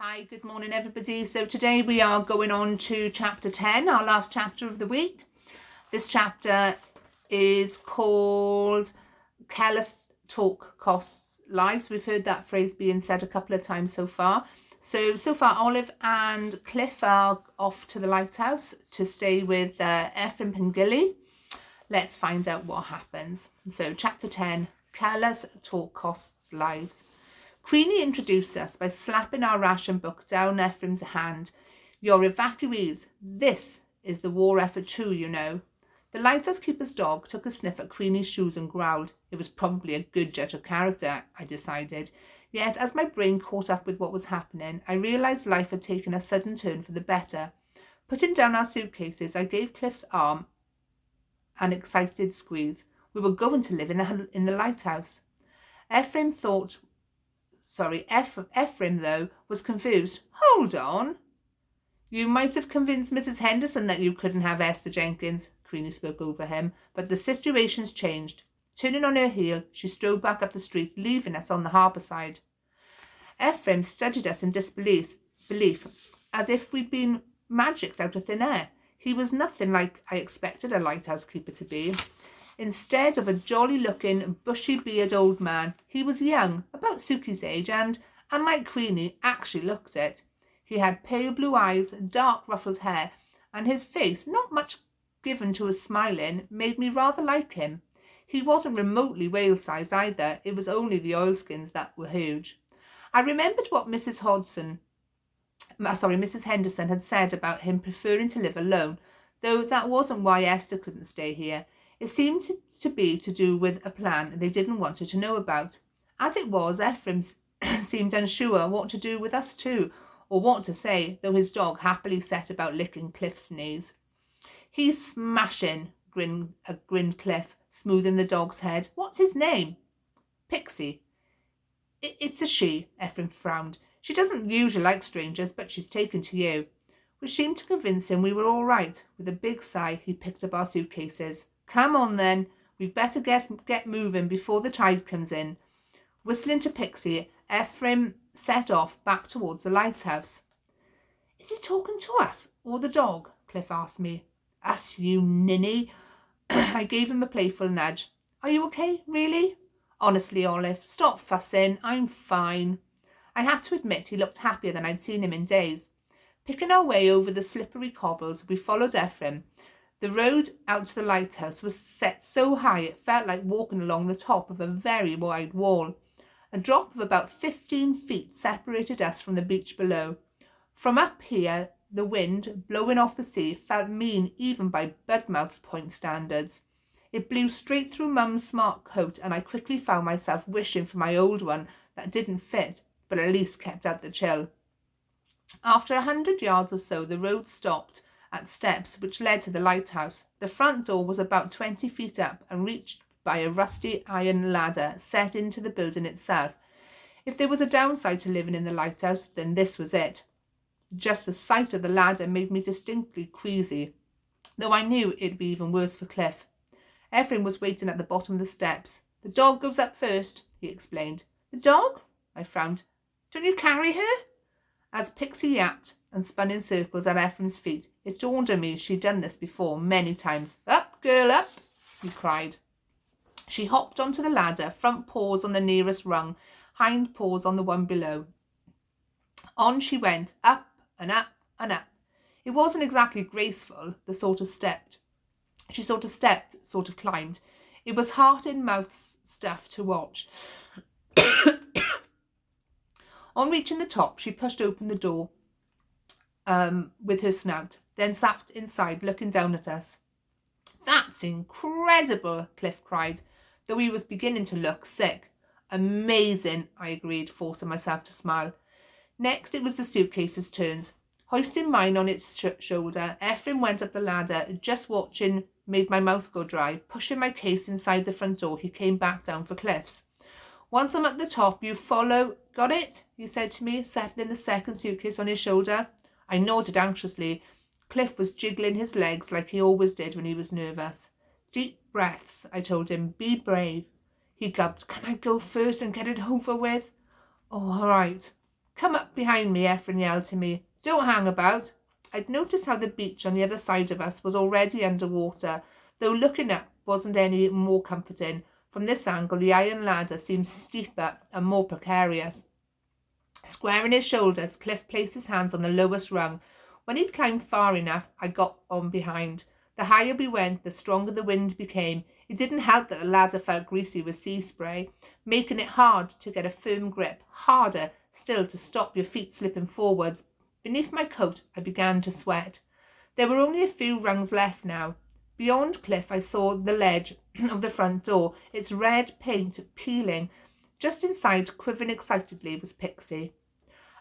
Hi, good morning everybody. So today we are going on to chapter 10, our last chapter of the week. This chapter is called Careless Talk Costs Lives. We've heard that phrase being said a couple of times so far. So far Olive and Cliff are off to the Lighthouse to stay with Ephraim and Gilly. Let's find out what happens. So chapter 10, Careless Talk Costs Lives. Queenie introduced us by slapping our ration book down Ephraim's hand. "You're evacuees. This is the war effort too, you know." The lighthouse keeper's dog took a sniff at Queenie's shoes and growled. It was probably a good judge of character, I decided. Yet, as my brain caught up with what was happening, I realised life had taken a sudden turn for the better. Putting down our suitcases, I gave Cliff's arm an excited squeeze. We were going to live in the lighthouse. Ephraim, though, was confused. "Hold on. You might have convinced Mrs. Henderson that you couldn't have Esther Jenkins," Queenie spoke over him, "but the situation's changed." Turning on her heel, she strode back up the street, leaving us on the harbour side. Ephraim studied us in disbelief, as if we'd been magicked out of thin air. He was nothing like I expected a lighthouse keeper to be. Instead of a jolly-looking, bushy-bearded old man, he was young, about Suki's age, and, unlike Queenie, actually looked it. He had pale blue eyes, dark ruffled hair, and his face, not much given to a smiling, made me rather like him. He wasn't remotely whale-sized either. It was only the oilskins that were huge. I remembered what Mrs. Henderson had said about him preferring to live alone, though that wasn't why Esther couldn't stay here. It seemed to be to do with a plan they didn't want her to know about. As it was, Ephraim seemed unsure what to do with us too, or what to say, though his dog happily set about licking Cliff's knees. "He's smashing," grinned Cliff, smoothing the dog's head. "What's his name?" "Pixie." It's a she," Ephraim frowned. "She doesn't usually like strangers, but she's taken to you." Which seemed to convince him we were all right. With a big sigh, he picked up our suitcases. "Come on then, we'd better get moving before the tide comes in." Whistling to Pixie, Ephraim set off back towards the lighthouse. "Is he talking to us or the dog?" Cliff asked me. "Us, you ninny." I gave him a playful nudge. "Are you okay, really?" "Honestly, Olive, stop fussing. I'm fine." I had to admit he looked happier than I'd seen him in days. Picking our way over the slippery cobbles, we followed Ephraim. The road out to the lighthouse was set so high it felt like walking along the top of a very wide wall. A drop of about 15 feet separated us from the beach below. From up here, the wind, blowing off the sea, felt mean even by Budmouth's point standards. It blew straight through Mum's smart coat, and I quickly found myself wishing for my old one that didn't fit, but at least kept out the chill. After 100 yards or so, the road stopped at steps which led to the lighthouse. The front door was about 20 feet up and reached by a rusty iron ladder set into the building itself. If there was a downside to living in the lighthouse, then this was it. Just the sight of the ladder made me distinctly queasy, though I knew it'd be even worse for Cliff. Ephraim was waiting at the bottom of the steps. "The dog goes up first," he explained. "The dog?" I frowned. "Don't you carry her?" As Pixie yapped and spun in circles at Ephraim's feet, it dawned on me she'd done this before many times. "Up, girl, up," he cried. She hopped onto the ladder, front paws on the nearest rung, hind paws on the one below. On she went, up and up and up. It wasn't exactly graceful, she sort of stepped, sort of climbed. It was heart-in-mouth stuff to watch. On reaching the top, she pushed open the door with her snout, then sat inside, looking down at us. "That's incredible," Cliff cried, though he was beginning to look sick. "Amazing," I agreed, forcing myself to smile. Next, it was the suitcase's turns. Hoisting mine on its shoulder, Ephraim went up the ladder. Just watching made my mouth go dry. Pushing my case inside the front door, he came back down for Cliff's. "Once I'm at the top, you follow. Got it?" he said to me, settling the second suitcase on his shoulder. I nodded anxiously. Cliff was jiggling his legs like he always did when he was nervous. "Deep breaths," I told him. "Be brave." He gulped. "Can I go first and get it over with?" "Oh, all right." "Come up behind me," Ephraim yelled to me. "Don't hang about." I'd noticed how the beach on the other side of us was already under water, though looking up wasn't any more comforting. From this angle, the iron ladder seemed steeper and more precarious. Squaring his shoulders, Cliff placed his hands on the lowest rung. When he'd climbed far enough, I got on behind. The higher we went, the stronger the wind became. It didn't help that the ladder felt greasy with sea spray, making it hard to get a firm grip, harder still to stop your feet slipping forwards. Beneath my coat, I began to sweat. There were only a few rungs left now. Beyond Cliff, I saw the ledge of the front door, its red paint peeling. Just inside, quivering excitedly, was Pixie.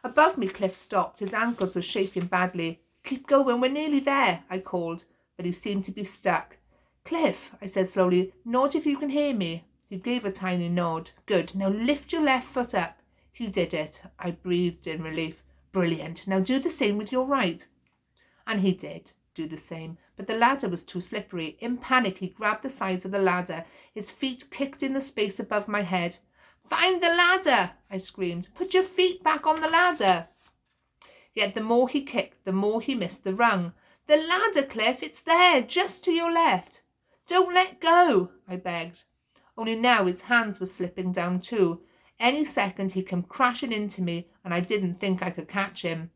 Above me, Cliff stopped. His ankles were shaking badly. "Keep going, we're nearly there," I called, but he seemed to be stuck. "Cliff," I said slowly, "nod if you can hear me." He gave a tiny nod. "Good. Now lift your left foot up." He did it. I breathed in relief. "Brilliant. Now do the same with your right." And he did do the same, but the ladder was too slippery. In panic, he grabbed the sides of the ladder. His feet kicked in the space above my head. "Find the ladder!" I screamed. "Put your feet back on the ladder." Yet the more he kicked, the more he missed the rung. "The ladder, Cliff, it's there, just to your left." "Don't let go," I begged. Only now his hands were slipping down too. Any second he'd come crashing into me, and I didn't think I could catch him.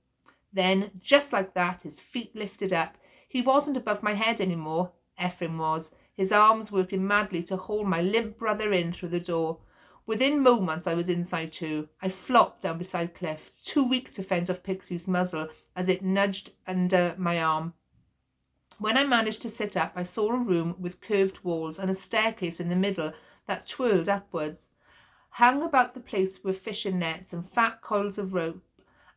Then, just like that, his feet lifted up. He wasn't above my head anymore. Ephraim was, his arms working madly to haul my limp brother in through the door. Within moments I was inside too. I flopped down beside Cliff, too weak to fend off Pixie's muzzle as it nudged under my arm. When I managed to sit up, I saw a room with curved walls and a staircase in the middle that twirled upwards. Hung about the place were fishing nets and fat coils of rope,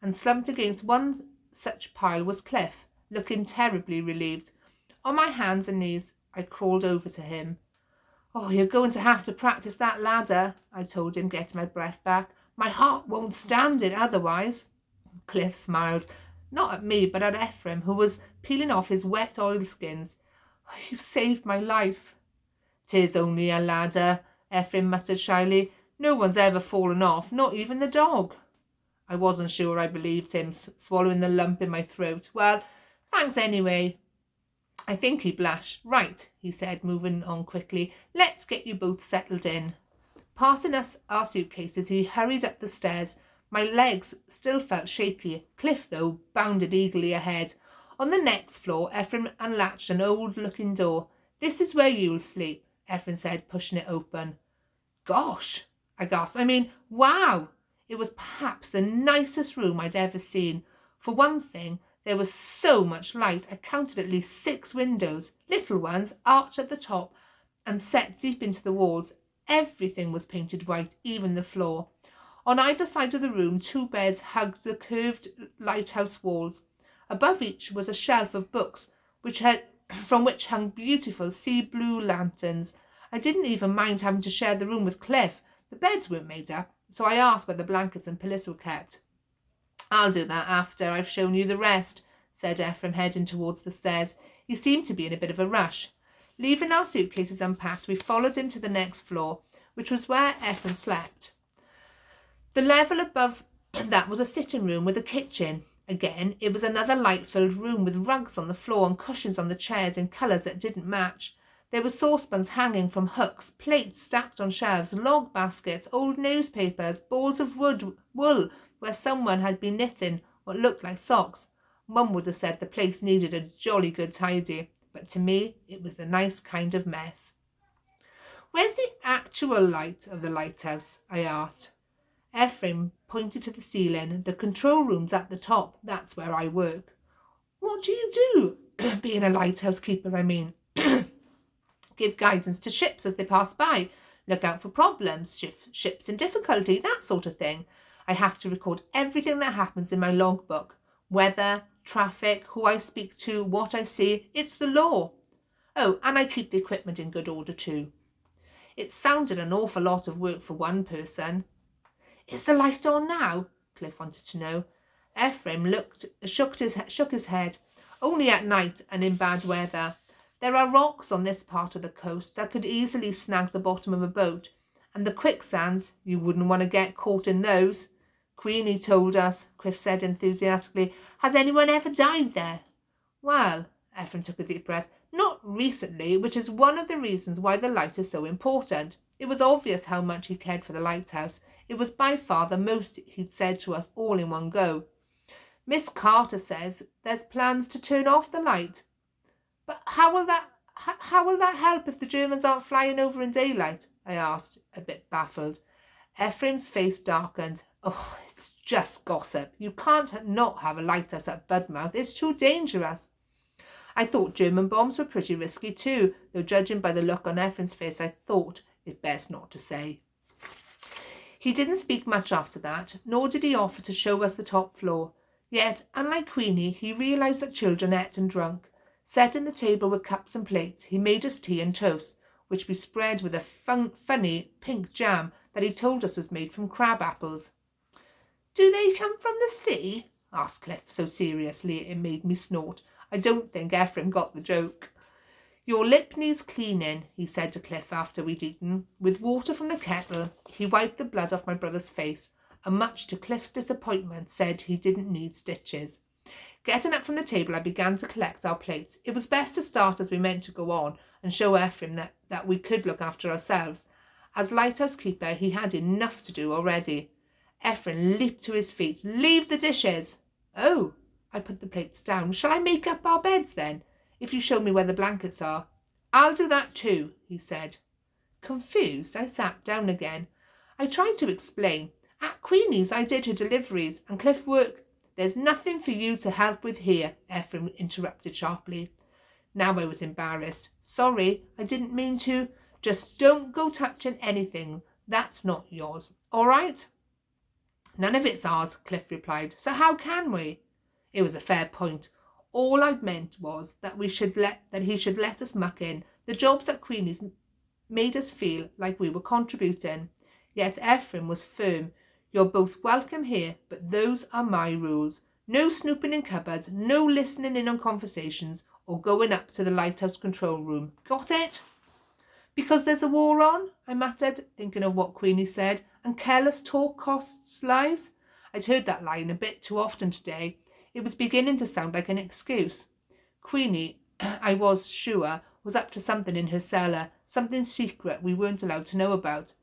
and slumped against one such pile was Cliff, looking terribly relieved. On my hands and knees, I crawled over to him. "Oh, you're going to have to practice that ladder," I told him, getting my breath back. "My heart won't stand it otherwise." Cliff smiled, not at me, but at Ephraim, who was peeling off his wet oilskins. "You saved my life." "'Tis only a ladder," Ephraim muttered shyly. "No one's ever fallen off, not even the dog." I wasn't sure I believed him, swallowing the lump in my throat. "Well, thanks anyway." I think he blushed. "Right," he said, moving on quickly. "Let's get you both settled in." Passing us our suitcases, he hurried up the stairs. My legs still felt shaky. Cliff, though, bounded eagerly ahead. On the next floor, Ephraim unlatched an old-looking door. "This is where you'll sleep," Ephraim said, pushing it open. "Gosh," I gasped. Wow. It was perhaps the nicest room I'd ever seen. For one thing, there was so much light. I counted at least 6 windows, little ones, arched at the top and set deep into the walls. Everything was painted white, even the floor. On either side of the room, 2 beds hugged the curved lighthouse walls. Above each was a shelf of books, from which hung beautiful sea blue lanterns. I didn't even mind having to share the room with Cliff. The beds weren't made up, so I asked where the blankets and pillows were kept. "I'll do that after I've shown you the rest," said Ephraim, heading towards the stairs. He seemed to be in a bit of a rush. Leaving our suitcases unpacked, we followed him to the next floor, which was where Ephraim slept. The level above that was a sitting room with a kitchen. Again, it was another light-filled room with rugs on the floor and cushions on the chairs in colours that didn't match. There were saucepans hanging from hooks, plates stacked on shelves, log baskets, old newspapers, balls of wool where someone had been knitting what looked like socks. Mum would have said the place needed a jolly good tidy, but to me it was the nice kind of mess. "Where's the actual light of the lighthouse?" I asked. Ephraim pointed to the ceiling. "The control room's at the top. That's where I work." "What do you do?" "Being a lighthouse keeper, I mean." "Give guidance to ships as they pass by, look out for problems, ships in difficulty, that sort of thing. I have to record everything that happens in my logbook. Weather, traffic, who I speak to, what I see. It's the law. Oh, and I keep the equipment in good order too." It sounded an awful lot of work for one person. "Is the light on now?" Cliff wanted to know. Ephraim shook his head. "Only at night and in bad weather. There are rocks on this part of the coast that could easily snag the bottom of a boat, and the quicksands, you wouldn't want to get caught in those." Queenie told us, Cliff said enthusiastically. Has anyone ever died there? Well, Ephraim took a deep breath, not recently, which is one of the reasons why the light is so important. It was obvious how much he cared for the lighthouse. It was by far the most he'd said to us all in one go. Miss Carter says there's plans to turn off the light. But how will that help if the Germans aren't flying over in daylight? I asked, a bit baffled. Ephraim's face darkened. Oh, it's just gossip. You can't not have a lighthouse at Budmouth. It's too dangerous. I thought German bombs were pretty risky too, though judging by the look on Ephraim's face, I thought it best not to say. He didn't speak much after that, nor did he offer to show us the top floor. Yet, unlike Queenie, he realised that children ate and drunk. Setting the table with cups and plates, he made us tea and toast, which we spread with a funny pink jam that he told us was made from crab apples. Do they come from the sea? Asked Cliff so seriously it made me snort. I don't think Ephraim got the joke. Your lip needs cleaning, he said to Cliff after we'd eaten. With water from the kettle, he wiped the blood off my brother's face, and much to Cliff's disappointment said he didn't need stitches. Getting up from the table, I began to collect our plates. It was best to start as we meant to go on and show Ephraim that we could look after ourselves. As lighthouse keeper, he had enough to do already. Ephraim leaped to his feet. Leave the dishes! Oh, I put the plates down. Shall I make up our beds then, if you show me where the blankets are? I'll do that too, he said. Confused, I sat down again. I tried to explain. At Queenie's I did her deliveries and Cliff work. There's nothing for you to help with here, Ephraim interrupted sharply. Now I was embarrassed. Sorry, I didn't mean to. Just don't go touching anything. That's not yours. All right? None of it's ours, Cliff replied. So how can we? It was a fair point. All I'd meant was that he should let us muck in. The jobs at Queenie's made us feel like we were contributing. Yet Ephraim was firm. You're both welcome here, but those are my rules. No snooping in cupboards, no listening in on conversations, or going up to the lighthouse control room. Got it? Because there's a war on, I muttered, thinking of what Queenie said, and careless talk costs lives. I'd heard that line a bit too often today. It was beginning to sound like an excuse. Queenie, I was sure, was up to something in her cellar, something secret we weren't allowed to know about.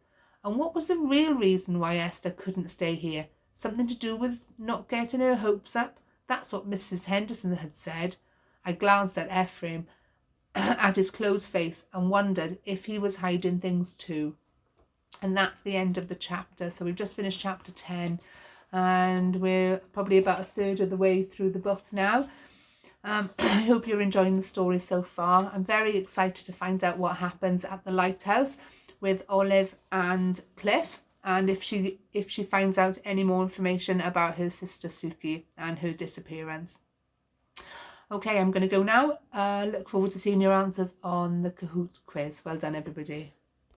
And what was the real reason why Esther couldn't stay here? Something to do with not getting her hopes up? That's what Mrs. Henderson had said. I glanced at Ephraim, at his closed face, and wondered if he was hiding things too. And that's the end of the chapter. So we've just finished chapter 10, and we're probably about a third of the way through the book now. I hope you're enjoying the story so far. I'm very excited to find out what happens at the lighthouse with Olive and Cliff, and if she finds out any more information about her sister Suki and her disappearance. Okay, I'm going to go now. Look forward to seeing your answers on the Kahoot quiz. Well done, everybody.